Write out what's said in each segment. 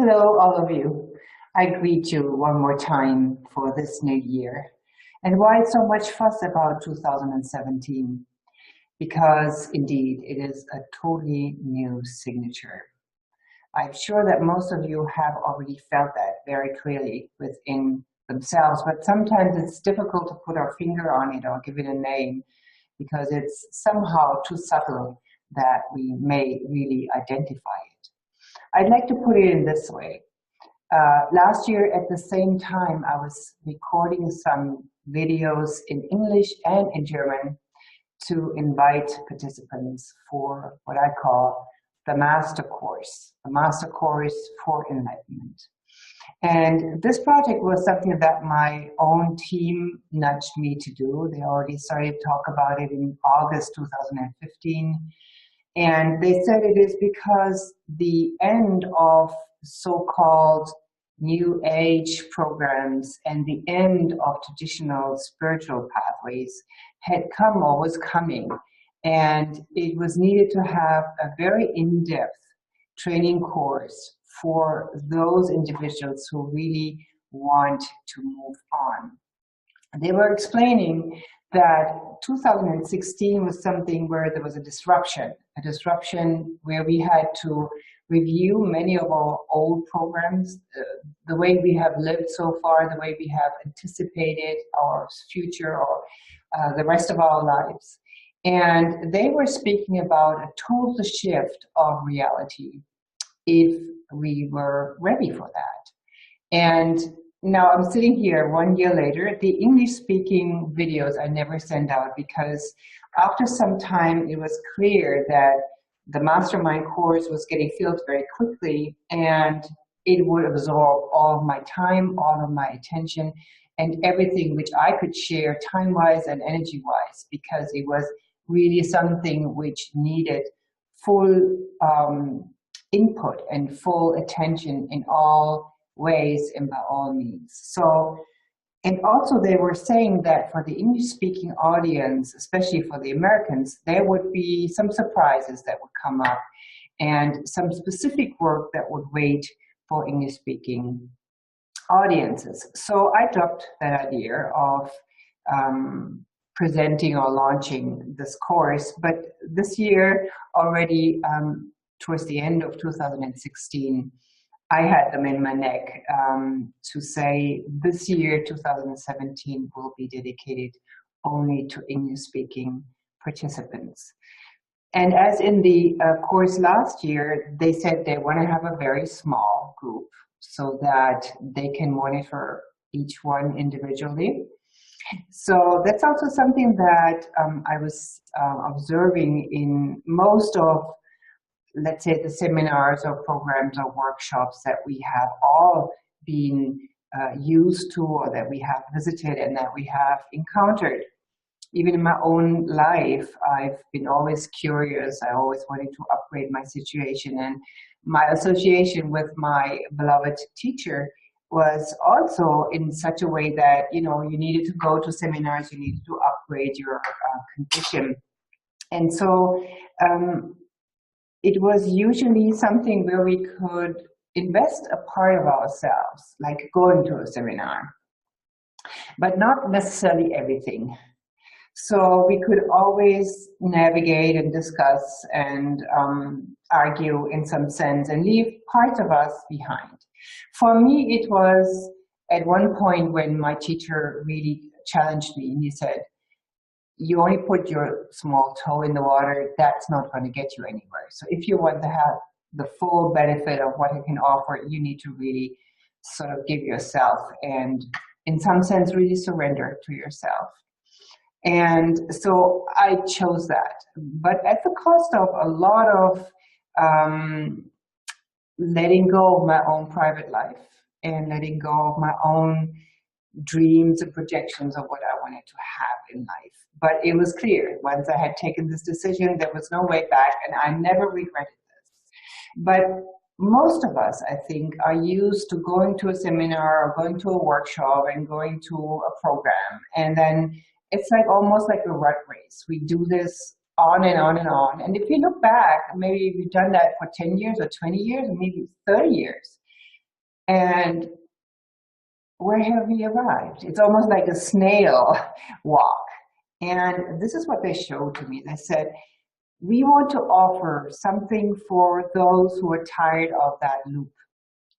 Hello, all of you. I greet you one more time for this new year. And why so much fuss about 2017? Because indeed, it is a totally new signature. I'm sure that most of you have already felt that very clearly within themselves, but sometimes it's difficult to put our finger on it or give it a name because it's somehow too subtle that we may really identify it. I'd like to put it in this way. Last year at the same time, I was recording some videos in English and in German to invite participants for what I call the master course for enlightenment. And this project was something that my own team nudged me to do. They already started to talk about it in August 2015. And they said it is because the end of so-called New Age programs and the end of traditional spiritual pathways had come or was coming. And it was needed to have a very in-depth training course for those individuals who really want to move on. They were explaining that 2016 was something where there was a disruption where we had to review many of our old programs, the way we have lived so far, the way we have anticipated our future or the rest of our lives. And they were speaking about a total shift of reality if we were ready for that. And now I'm sitting here 1 year later. The English-speaking videos I never sent out because after some time it was clear that the mastermind course was getting filled very quickly and it would absorb all of my time, all of my attention, and everything which I could share time-wise and energy-wise, because it was really something which needed full input and full attention in all ways and by all means. So, and also they were saying that for the English-speaking audience, especially for the Americans, there would be some surprises that would come up and some specific work that would wait for English-speaking audiences. So I dropped that idea of presenting or launching this course, but this year already, towards the end of 2016, I had them in my neck to say this year, 2017, will be dedicated only to English-speaking participants. And as in the course last year, they said they want to have a very small group so that they can monitor each one individually. So that's also something that I was observing in most of, let's say, the seminars or programs or workshops that we have all been used to or that we have visited and that we have encountered. Even in my own life, I've been always curious. I always wanted to upgrade my situation, and my association with my beloved teacher was also in such a way that, you know, you needed to go to seminars, you needed to upgrade your condition. And so it was usually something where we could invest a part of ourselves, like going to a seminar, but not necessarily everything. So we could always navigate and discuss and argue in some sense and leave parts of us behind. For me, it was at one point when my teacher really challenged me and he said, you only put your small toe in the water, that's not going to get you anywhere. So if you want to have the full benefit of what it can offer, you need to really sort of give yourself and in some sense really surrender to yourself. And so I chose that, but at the cost of a lot of letting go of my own private life and letting go of my own dreams and projections of what I wanted to have in life. But it was clear, once I had taken this decision, there was no way back, and I never regretted this. But most of us, I think, are used to going to a seminar or going to a workshop and going to a program. And then it's like almost like a rat race. We do this on and on and on. And if you look back, maybe we've done that for 10 years or 20 years or maybe 30 years. And where have we arrived? It's almost like a snail walk. And this is what they showed to me. They said, we want to offer something for those who are tired of that loop,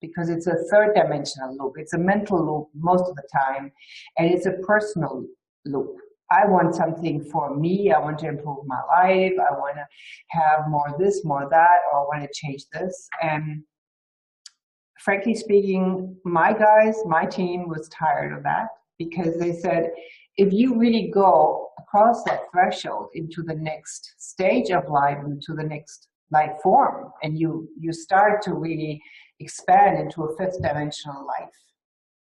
because it's a third dimensional loop. It's a mental loop most of the time, and it's a personal loop. I want something for me. I want to improve my life. I want to have more this, more that, or I want to change this. And frankly speaking, my guys, my team was tired of that, because they said, if you really go across that threshold into the next stage of life, into the next life form, and you start to really expand into a fifth dimensional life,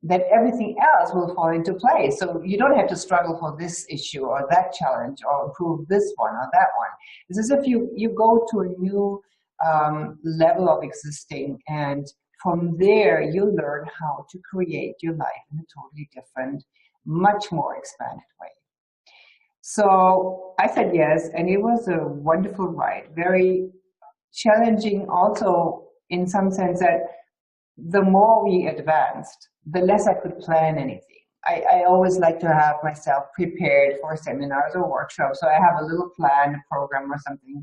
then everything else will fall into place. So you don't have to struggle for this issue or that challenge or improve this one or that one. It's as if you go to a new level of existing, and from there you learn how to create your life in a totally different, much more expanded way. So I said yes, and it was a wonderful ride, very challenging also in some sense that the more we advanced, the less I could plan anything. I always like to have myself prepared for seminars or workshops, so I have a little plan, a program or something,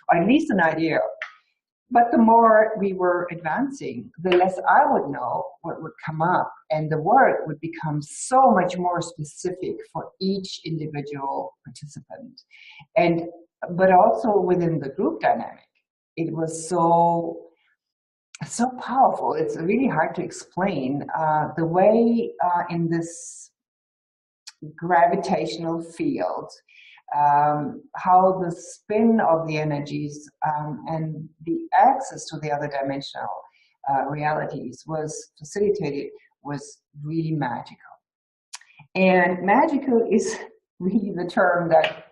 or at least an idea. But the more we were advancing, the less I would know what would come up, and the work would become so much more specific for each individual participant. But also within the group dynamic, it was so powerful. It's really hard to explain the way in this gravitational field, how the spin of the energies and the access to the other dimensional realities was facilitated was really magical. And magical is really the term that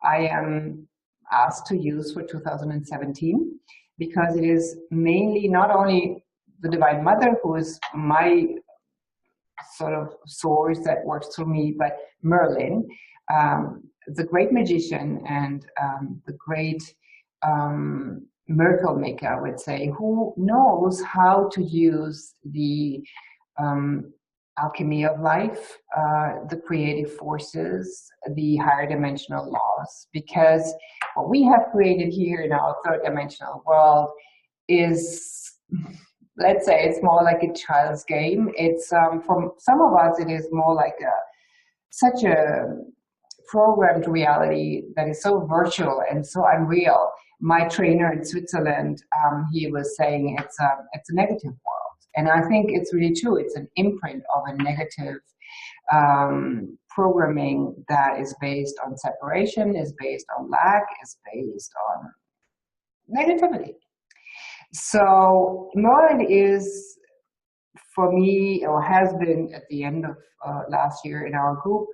I am asked to use for 2017, because it is mainly not only the Divine Mother, who is my sort of source that works through me, but Merlin, the great magician and the great miracle maker, I would say, who knows how to use the alchemy of life, the creative forces, the higher dimensional laws, because what we have created here in our third dimensional world is, let's say, it's more like a child's game. It's for some of us, it is more like such a programmed reality that is so virtual and so unreal. My trainer in Switzerland, he was saying it's a negative world, and I think it's really true. It's an imprint of a negative programming that is based on separation, is based on lack, is based on negativity. So Merlin is, for me, or has been at the end of last year in our group,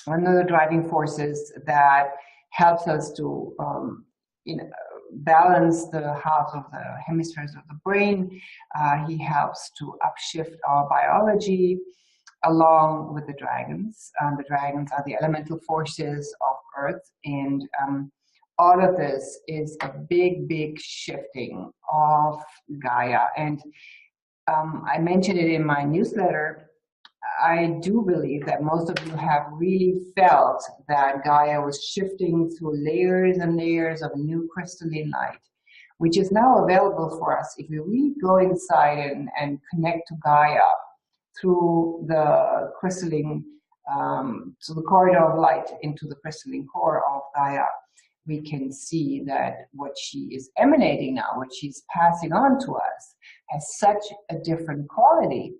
one of the driving forces that helps us to balance the half of the hemispheres of the brain. He helps to upshift our biology along with the dragons. The dragons are the elemental forces of Earth, and all of this is a big, big shifting of Gaia. And I mentioned it in my newsletter. I do believe that most of you have really felt that Gaia was shifting through layers and layers of new crystalline light, which is now available for us if we really go inside and connect to Gaia through the crystalline, to the corridor of light into the crystalline core of Gaia. We can see that what she is emanating now, what she's passing on to us, has such a different quality.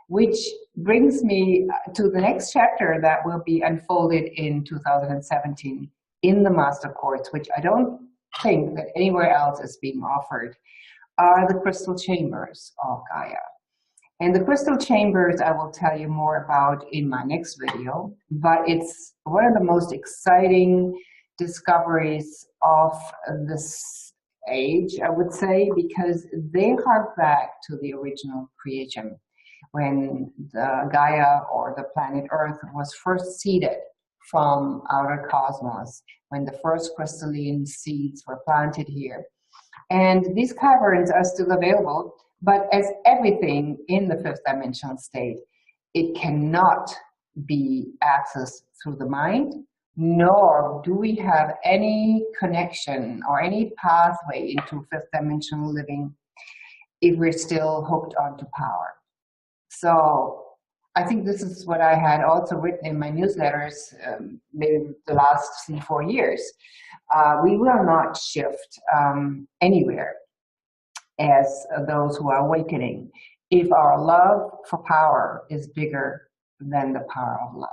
Which brings me to the next chapter that will be unfolded in 2017 in the Master Course, which I don't think that anywhere else is being offered, are the crystal chambers of Gaia. And the crystal chambers I will tell you more about in my next video, but it's one of the most exciting discoveries of this age, I would say, because they hark back to the original creation. When the Gaia, or the planet Earth, was first seeded from outer cosmos, when the first crystalline seeds were planted here. And these caverns are still available, But as everything in the fifth dimensional state, it cannot be accessed through the mind, nor do we have any connection or any pathway into fifth dimensional living if we're still hooked onto power. So I think this is what I had also written in my newsletters, maybe the last 3-4 years. We will not shift anywhere as those who are awakening if our love for power is bigger than the power of love.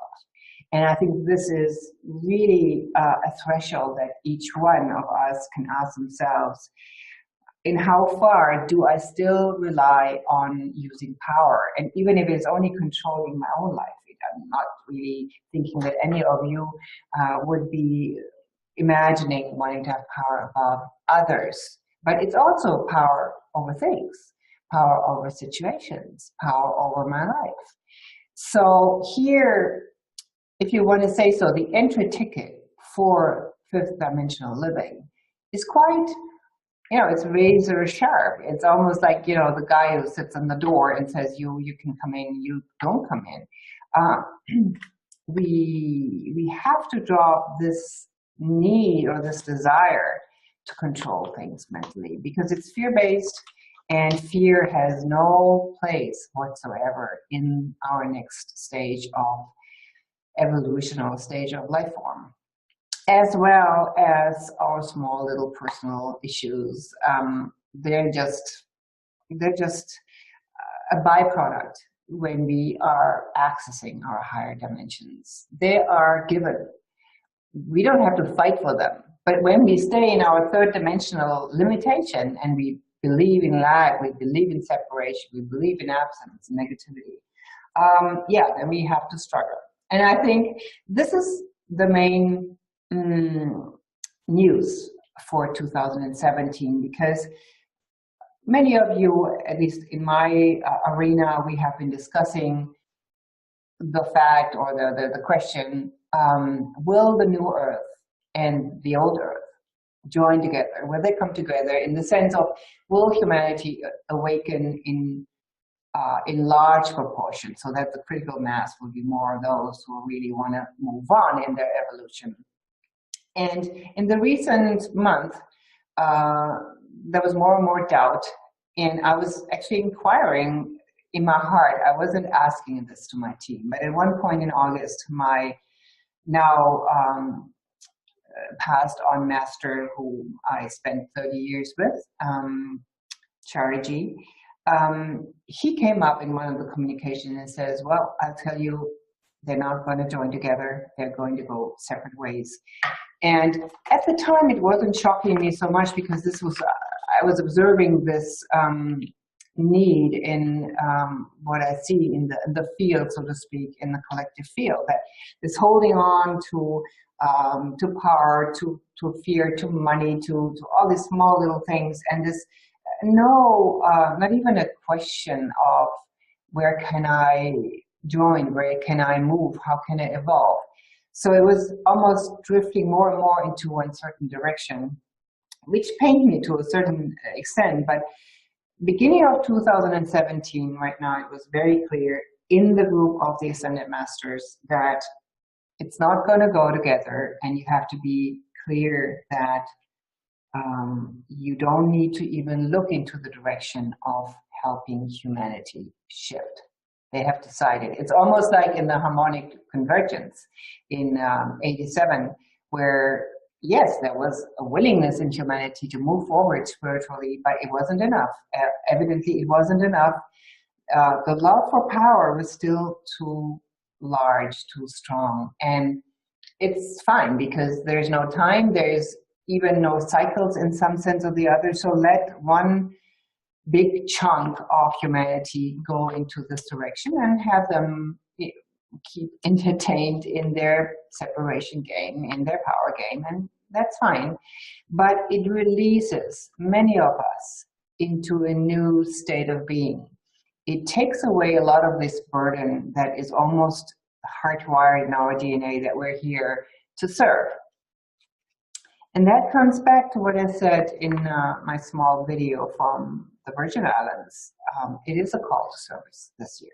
And I think this is really a threshold that each one of us can ask themselves. In how far do I still rely on using power? And even if it's only controlling my own life, I'm not really thinking that any of you would be imagining wanting to have power above others. But it's also power over things, power over situations, power over my life. So here, if you want to say so, the entry ticket for fifth dimensional living is quite, it's razor sharp. It's almost like, the guy who sits on the door and says, you can come in, you don't come in. We have to drop this need or this desire to control things mentally, because it's fear-based, and fear has no place whatsoever in our next stage of evolution or stage of life form, as well as our small little personal issues. They're just a byproduct when we are accessing our higher dimensions. They are given. We don't have to fight for them. But when we stay in our third dimensional limitation and we believe in lack, we believe in separation, we believe in absence, negativity, then we have to struggle. And I think this is the main news for 2017, because many of you, at least in my arena, we have been discussing the fact or the question, will the new Earth and the old Earth join together? Will they come together in the sense of, will humanity awaken in large proportion, so that the critical mass will be more of those who really want to move on in their evolution? And in the recent month, there was more and more doubt, and I was actually inquiring in my heart. I wasn't asking this to my team, but at one point in August, my now passed on master, who I spent 30 years with, Charity, he came up in one of the communications and says, well, I'll tell you, they're not going to join together. They're going to go separate ways. And at the time, it wasn't shocking me so much, because this was, I was observing this need in what I see in the field, so to speak, in the collective field, that this holding on to power, to fear, to money, to all these small little things, and this not even a question of where can I join, where can I move, how can I evolve. So it was almost drifting more and more into one certain direction, which pained me to a certain extent. But beginning of 2017, right now, it was very clear in the group of the Ascended Masters that it's not going to go together, and you have to be clear that you don't need to even look into the direction of helping humanity shift. They have decided. It's almost like in the harmonic convergence in 87, where yes, there was a willingness in humanity to move forward spiritually, but it wasn't enough. Evidently, it wasn't enough. The love for power was still too large, too strong. And it's fine, because there's no time, there's even no cycles in some sense or the other. So let one big chunk of humanity go into this direction and have them keep entertained in their separation game, in their power game, and that's fine. But it releases many of us into a new state of being. It takes away a lot of this burden that is almost hardwired in our DNA, that we're here to serve. And that comes back to what I said in my small video from the Virgin Islands, it is a call to service this year.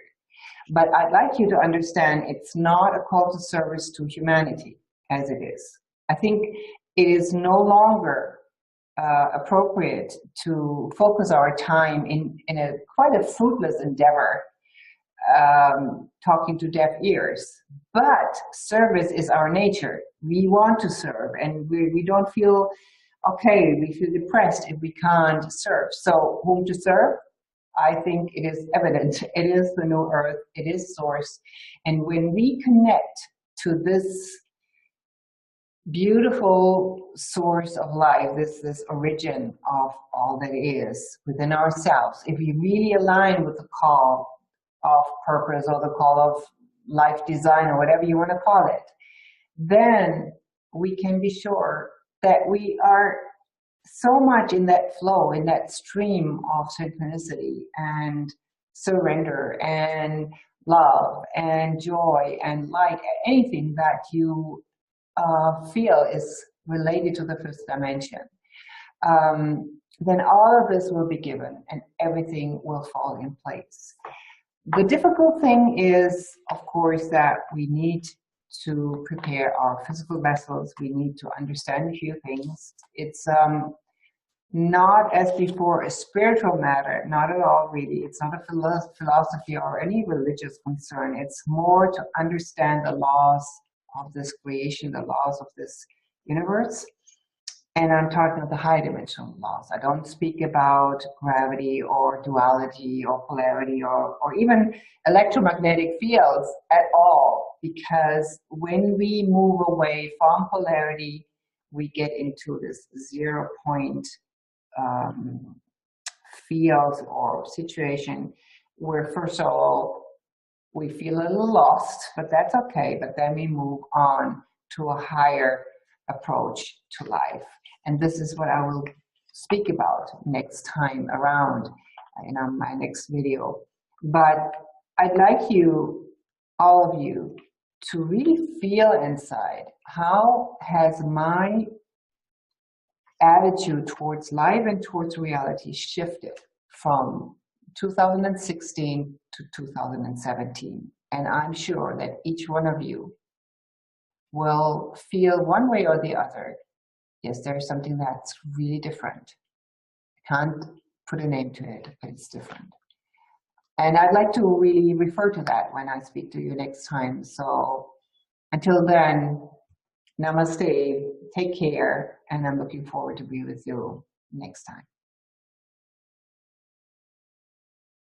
But I'd like you to understand it's not a call to service to humanity as it is. I think it is no longer appropriate to focus our time in a quite a fruitless endeavor, talking to deaf ears. But service is our nature. We want to serve, and we don't feel okay, we feel depressed if we can't serve. So whom to serve? I think it is evident. It is the new earth, it is source. And when we connect to this beautiful source of life, this origin of all that is within ourselves, if we really align with the call of purpose or the call of life design or whatever you want to call it, then we can be sure that we are so much in that flow, in that stream of synchronicity and surrender and love and joy and light, anything that you feel is related to the fifth dimension, then all of this will be given and everything will fall in place. The difficult thing is, of course, that we need to prepare our physical vessels. We need to understand a few things. It's not as before a spiritual matter, not at all really. It's not a philosophy or any religious concern. It's more to understand the laws of this creation, the laws of this universe. And I'm talking about the high dimensional laws. I don't speak about gravity or duality or polarity or even electromagnetic fields at all, because when we move away from polarity, we get into this 0 point field or situation where, first of all, we feel a little lost, but that's okay. But then we move on to a higher approach to life. And this is what I will speak about next time around in my next video. But I'd like you, all of you, to really feel inside, how has my attitude towards life and towards reality shifted from 2016 to 2017. And I'm sure that each one of you will feel one way or the other, yes, there's something that's really different. I can't put a name to it, but it's different. And I'd like to really refer to that when I speak to you next time. So until then, namaste, take care, and I'm looking forward to be with you next time.